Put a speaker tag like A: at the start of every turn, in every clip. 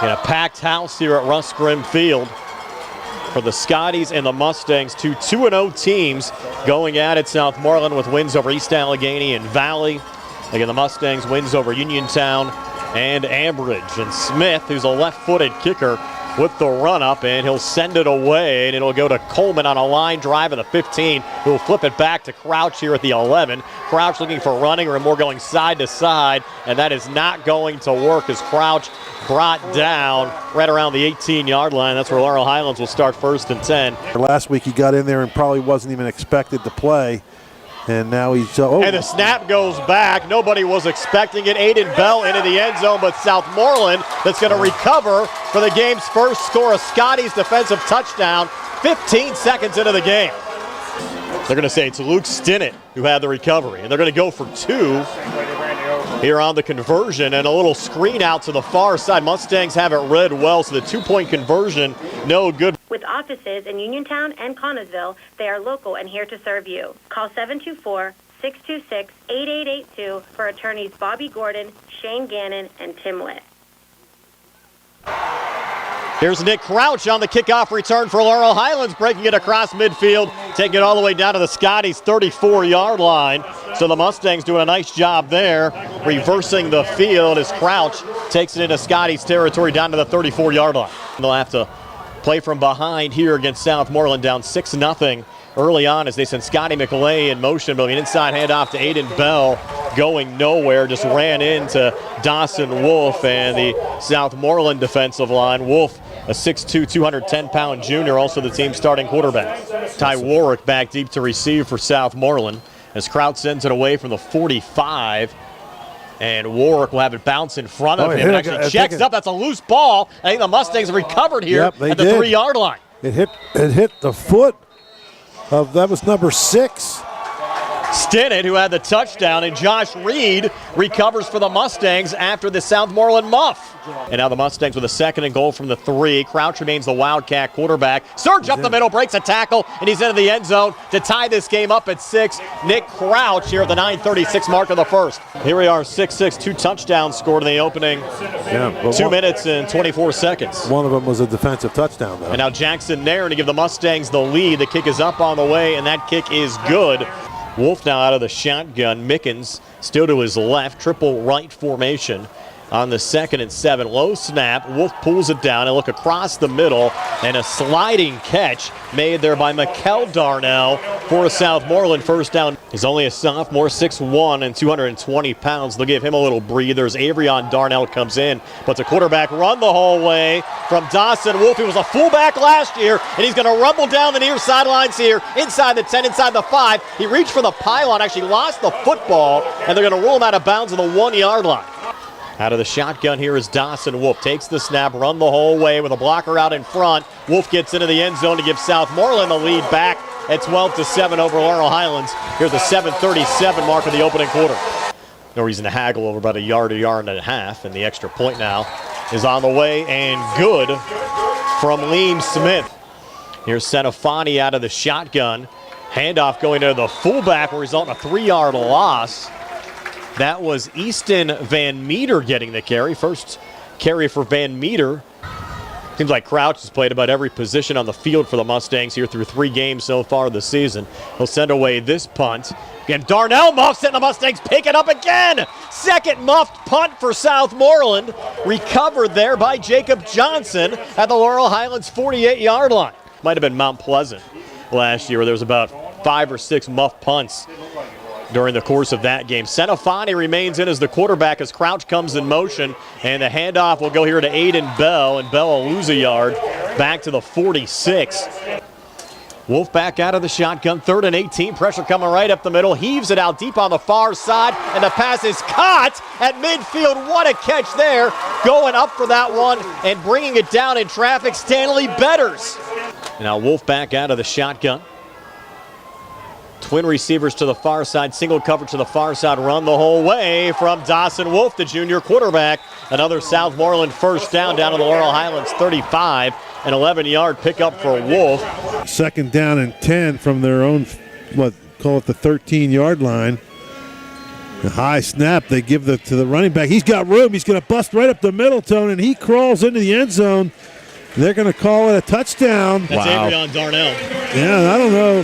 A: In a packed house here at Russ Grimm Field for the Scotties and the Mustangs, two 2-0 teams going at it. Southmoreland with wins over East Allegheny and Valley. Again, the Mustangs wins over Uniontown and Ambridge. And Smith, who's a left-footed kicker, with the run-up, and he'll send it away, and it'll go to Coleman on a line drive at the 15, who will flip it back to Crouch here at the 11. Crouch looking for running or more going side to side, and that is not going to work as Crouch brought down right around the 18-yard line. That's where Laurel Highlands will start 1st and 10.
B: Last week he got in there and probably wasn't even expected to play. And now he's
A: and the snap goes back. Nobody was expecting it. Aiden Bell into the end zone, but Southmoreland that's going to recover for the game's first score, a Scotties defensive touchdown 15 seconds into the game. They're going to say it's Luke Stinnett who had the recovery, and they're going to go for 2 here on the conversion, and a little screen out to the far side. Mustangs have it read well, so the 2-point conversion no good.
C: With offices in Uniontown and Connellsville, they are local and here to serve you. Call 724-626-8882 for attorneys Bobby Gordon, Shane Gannon, and Tim Litt.
A: Here's Nick Crouch on the kickoff return for Laurel Highlands, breaking it across midfield, taking it all the way down to the Scotties' 34-yard line. So the Mustangs doing a nice job there, reversing the field as Crouch takes it into Scotties' territory down to the 34-yard line. They'll have to play from behind here against Southmoreland, down 6-0 early on as they send Scotty McLeay in motion, but an inside handoff to Aiden Bell going nowhere, just ran into Dawson Wolf and the Southmoreland defensive line. Wolf, a 6'2", 210-pound junior, also the team's starting quarterback. Ty Warwick back deep to receive for Southmoreland as Crouch sends it away from the 45. And Warwick will have it bounce in front of him. It actually checks up. That's a loose ball. I think the Mustangs recovered here at the 3-yard line.
B: It hit the foot of, that was number 6.
A: Stinnett, who had the touchdown, and Josh Reed recovers for the Mustangs after the Southmoreland muff. And now the Mustangs with a 2nd and goal from the 3. Crouch remains the Wildcat quarterback. Surge up the middle, breaks a tackle, and he's into the end zone to tie this game up at 6. Nick Crouch here at the 9:36 mark of the first. Here we are, 6-6, 2 touchdowns scored in the opening 2 minutes and 24 seconds.
B: One of them was a defensive touchdown, though.
A: And now Jackson Nairn to give the Mustangs the lead. The kick is up on the way, and that kick is good. Wolf now out of the shotgun. Mickens still to his left. Triple right formation on the 2nd and 7. Low snap. Wolf pulls it down and look across the middle. And a sliding catch made there by Mikkel Darnell for a Southmoreland first down. He's only a sophomore, 6'1" and 220 pounds. They'll give him a little breather as Avrion Darnell comes in. But the quarterback run the whole way from Dawson Wolf. He was a fullback last year, and he's going to rumble down the near sidelines here, inside the 10, inside the 5. He reached for the pylon, actually lost the football, and they're going to roll him out of bounds on the 1-yard line. Out of the shotgun here is Dawson Wolf. Takes the snap, run the whole way with a blocker out in front. Wolf gets into the end zone to give Southmoreland the lead back at 12-7 over Laurel Highlands. Here's the 7:37 mark of the opening quarter. No reason to haggle over about a yard and a half, and the extra point now is on the way and good from Liam Smith. Here's Senafani out of the shotgun. Handoff going to the fullback, will result in a 3-yard loss. That was Easton Van Meter getting the carry. First carry for Van Meter. Seems like Crouch has played about every position on the field for the Mustangs here through 3 games so far this season. He'll send away this punt. Again, Darnell muffs it, and the Mustangs pick it up again. Second muffed punt for Southmoreland. Recovered there by Jacob Johnson at the Laurel Highlands 48-yard line. Might have been Mount Pleasant last year where there was about 5 or 6 muffed punts during the course of that game. Senafani remains in as the quarterback as Crouch comes in motion, and the handoff will go here to Aiden Bell, and Bell will lose a yard back to the 46. Wolf back out of the shotgun, 3rd and 18, pressure coming right up the middle, heaves it out deep on the far side, and the pass is caught at midfield. What a catch there, going up for that one and bringing it down in traffic, Stanley Betters. Now Wolf back out of the shotgun. Twin receivers to the far side, single coverage to the far side, run the whole way from Dawson Wolf, the junior quarterback. Another Southmoreland first down to the Laurel Highlands 35, an 11-yard pickup for Wolf.
B: 2nd down and 10 from their own, call it the 13-yard line. The high snap, they give to the running back. He's got room. He's going to bust right up the middle, Tone, and he crawls into the end zone. They're going to call it a touchdown.
A: That's Avrion Darnell.
B: Yeah, I don't know.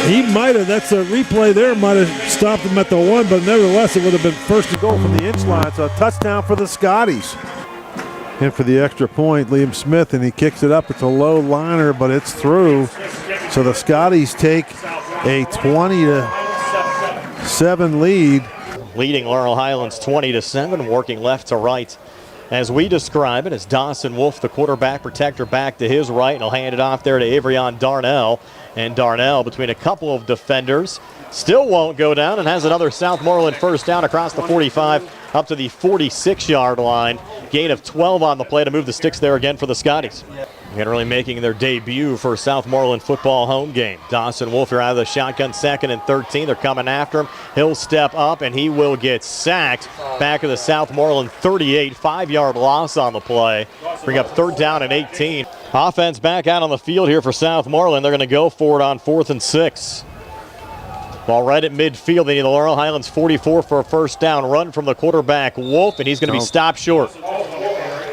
B: He might have, that's a replay there, might have stopped him at the 1, but nevertheless, it would have been first and goal from the inch line. So a touchdown for the Scotties. And for the extra point, Liam Smith, and he kicks it up. It's a low liner, but it's through. So the Scotties take a 20-7 lead.
A: Leading Laurel Highlands 20-7, working left to right. As we describe it, as Dawson Wolf, the quarterback protector, back to his right, and he'll hand it off there to Avrion Darnell. And Darnell, between a couple of defenders, still won't go down and has another Southmoreland first down across the 45 up to the 46-yard line. Gain of 12 on the play to move the sticks there again for the Scotties. Generally making their debut for Southmoreland football home game. Dawson Wolf here out of the shotgun, 2nd and 13. They're coming after him. He'll step up and he will get sacked. Back of the Southmoreland 38, 5-yard loss on the play. Bring up 3rd down and 18. Offense back out on the field here for Southmoreland. They're going to go for it on 4th and 6. Ball right at midfield. They need the Laurel Highlands 44 for a first down. Run from the quarterback, Wolf, and he's going to be stopped short.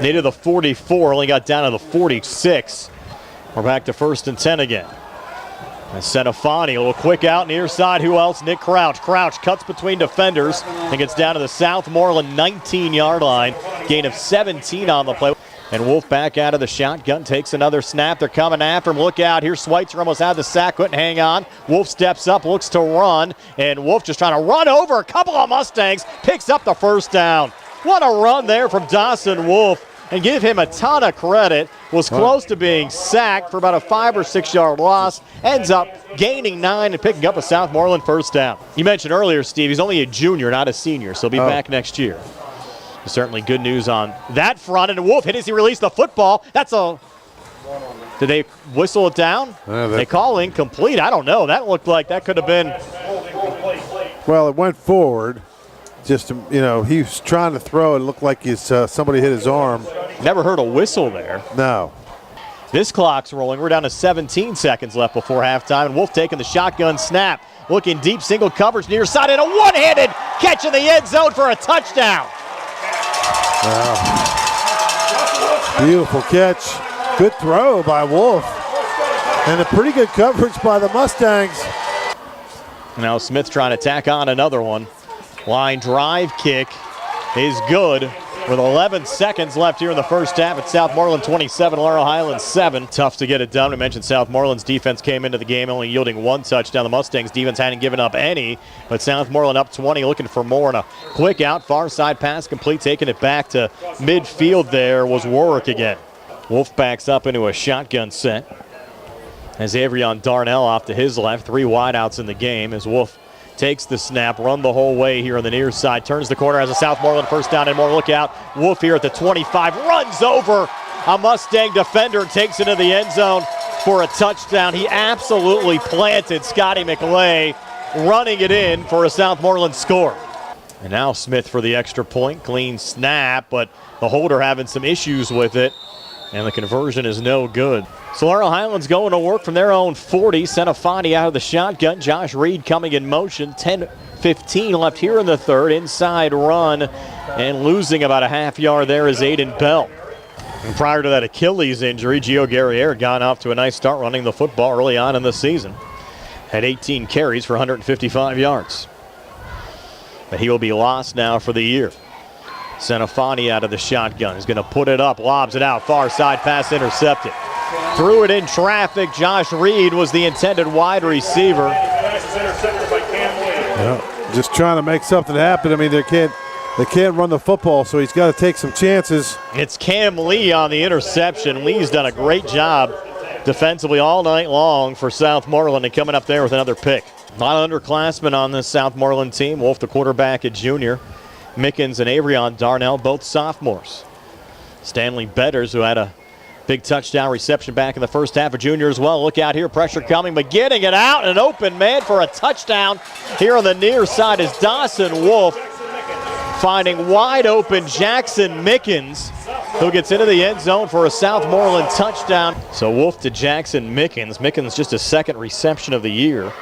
A: Needed the 44, only got down to the 46. We're back to 1st and 10 again. And Senafani, a little quick out near side. Who else? Nick Crouch. Crouch cuts between defenders and gets down to the Southmoreland 19-yard line. Gain of 17 on the play. And Wolf back out of the shotgun, takes another snap. They're coming after him. Look out here. Schweitzer almost had the sack, couldn't hang on. Wolf steps up, looks to run, and Wolf just trying to run over a couple of Mustangs. Picks up the first down. What a run there from Dawson Wolf. And give him a ton of credit. Was close to being sacked for about a 5 or 6 yard loss. Ends up gaining 9 and picking up a Southmoreland first down. You mentioned earlier, Steve, he's only a junior, not a senior, so he'll be back next year. Certainly good news on that front. And Wolf hit as he released the football. That's a... Did they whistle it down? They call incomplete. I don't know. That looked like that could have been...
B: Well, it went forward. Just, you know, he was trying to throw. It looked like somebody hit his arm.
A: Never heard a whistle there.
B: No.
A: This clock's rolling. We're down to 17 seconds left before halftime. And Wolf taking the shotgun snap. Looking deep, single coverage near side, and a one-handed catch in the end zone for a touchdown.
B: Wow. Beautiful catch. Good throw by Wolf. And a pretty good coverage by the Mustangs.
A: Now Smith trying to tack on another one. Line drive kick is good with 11 seconds left here in the first half. It's Southmoreland 27, Laurel Highlands 7. Tough to get it done. We mentioned Southmoreland's defense came into the game only yielding 1 touchdown. The Mustangs defense hadn't given up any, but Southmoreland up 20, looking for more. And a quick out, far side pass complete, taking it back to midfield there was Warwick again. Wolf backs up into a shotgun set as Avrion Darnell off to his left. 3 wideouts in the game as Wolf takes the snap, run the whole way here on the near side, turns the corner, has a Southmoreland first down and more. Look out, Wolf here at the 25, runs over a Mustang defender and takes it into the end zone for a touchdown. He absolutely planted Scotty McLay, running it in for a Southmoreland score. And now Smith for the extra point, clean snap, but the holder having some issues with it, and the conversion is no good. So Laurel Highlands going to work from their own 40. Senafani out of the shotgun. Josh Reed coming in motion. 10-15 left here in the third. Inside run and losing about a half yard there is Aiden Bell. And prior to that Achilles injury, Gio Guerriere gone off to a nice start running the football early on in the season. Had 18 carries for 155 yards. But he will be lost now for the year. Senafani out of the shotgun. He's going to put it up, lobs it out. Far side pass intercepted. Threw it in traffic. Josh Reed was the intended wide receiver.
B: Yeah, just trying to make something happen. I mean, they can't run the football, so he's got to take some chances.
A: It's Cam Lee on the interception. Lee's done a great job defensively all night long for Southmoreland, and coming up there with another pick. A lot of underclassmen on this Southmoreland team. Wolf, the quarterback, a junior. Mickens and Avrion Darnell, both sophomores. Stanley Betters, who had a big touchdown reception back in the first half, a junior as well. Look out here, pressure coming, but getting it out, and an open man for a touchdown here on the near side is Dawson Wolf, finding wide open Jackson Mickens, who gets into the end zone for a Southmoreland touchdown. So Wolf to Jackson Mickens. Mickens just a second reception of the year.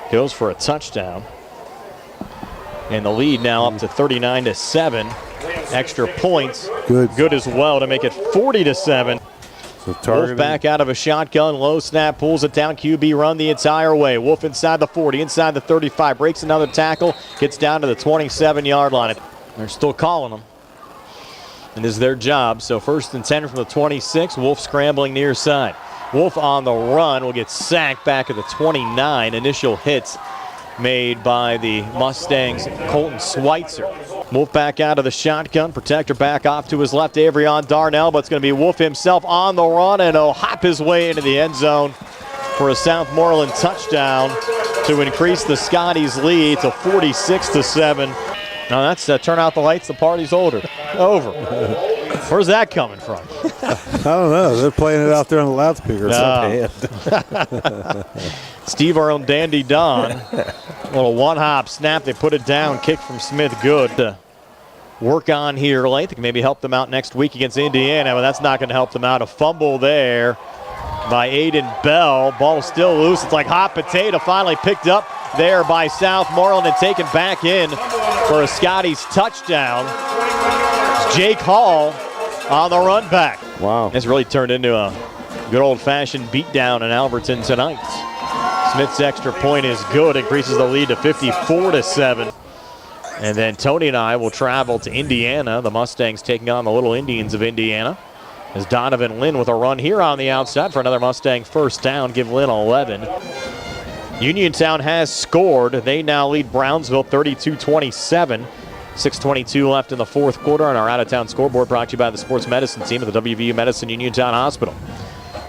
A: Goes for a touchdown. And the lead now up to 39-7. Extra points. Good as well to make it 40-7.
B: So
A: Wolf back out of a shotgun, low snap, pulls it down, QB run the entire way. Wolf inside the 40, inside the 35, breaks another tackle, gets down to the 27-yard line. They're still calling them. And this is their job. So 1st and 10 from the 26, Wolf scrambling near side. Wolf on the run will get sacked back at the 29. Initial hits made by the Mustangs, Colton Schweitzer. Wolf back out of the shotgun, protector back off to his left, Avrion Darnell, but it's going to be Wolf himself on the run, and he'll hop his way into the end zone for a Southmoreland touchdown to increase the Scotties' lead to 46-7. Now that's turn out the lights, the party's over. Where's that coming from?
B: I don't know. They're playing it out there on the loudspeaker.
A: Steve, our own Dandy Don. A little one-hop snap. They put it down. Kick from Smith. Good to work on here late. They can maybe help them out next week against Indiana, but that's not going to help them out. A fumble there by Aiden Bell. Ball still loose. It's like hot potato. Finally picked up there by Southmoreland and taken back in for a Scotties touchdown. It's Jake Hall on the run back.
B: Wow.
A: It's really turned into a good old-fashioned beatdown in Alberton tonight. Smith's extra point is good, increases the lead to 54-7. And then Tony and I will travel to Indiana. The Mustangs taking on the Little Indians of Indiana. As Donovan Lynn with a run here on the outside for another Mustang first down, give Lynn 11. Uniontown has scored. They now lead Brownsville 32-27. 6:22 left in the fourth quarter on our out-of-town scoreboard, brought to you by the sports medicine team at the WVU Medicine Uniontown Hospital.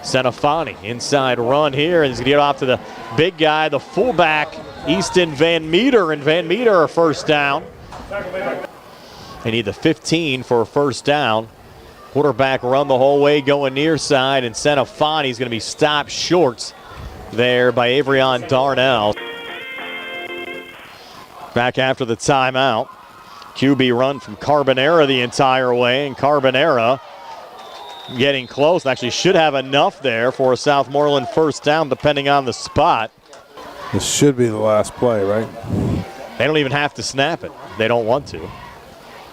A: Senafani, inside run here, and he's going to get off to the big guy, the fullback, Easton Van Meter, and Van Meter a first down. They need the 15 for a first down. Quarterback run the whole way going near side, and Senafani's going to be stopped short there by Avrion Darnell. Back after the timeout. QB run from Carbonera the entire way, and Carbonera getting close. Actually should have enough there for a Southmoreland first down depending on the spot.
B: This should be the last play, right?
A: They don't even have to snap it. They don't want to.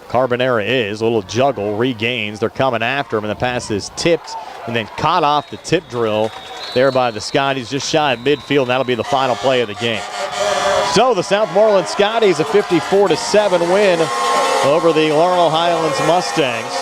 A: Carbonera is. A little juggle, regains. They're coming after him, and the pass is tipped and then caught off the tip drill there by the Scotties just shy of midfield, and that'll be the final play of the game. So the Southmoreland Scotties a 54-7 win over the Laurel Highlands Mustangs.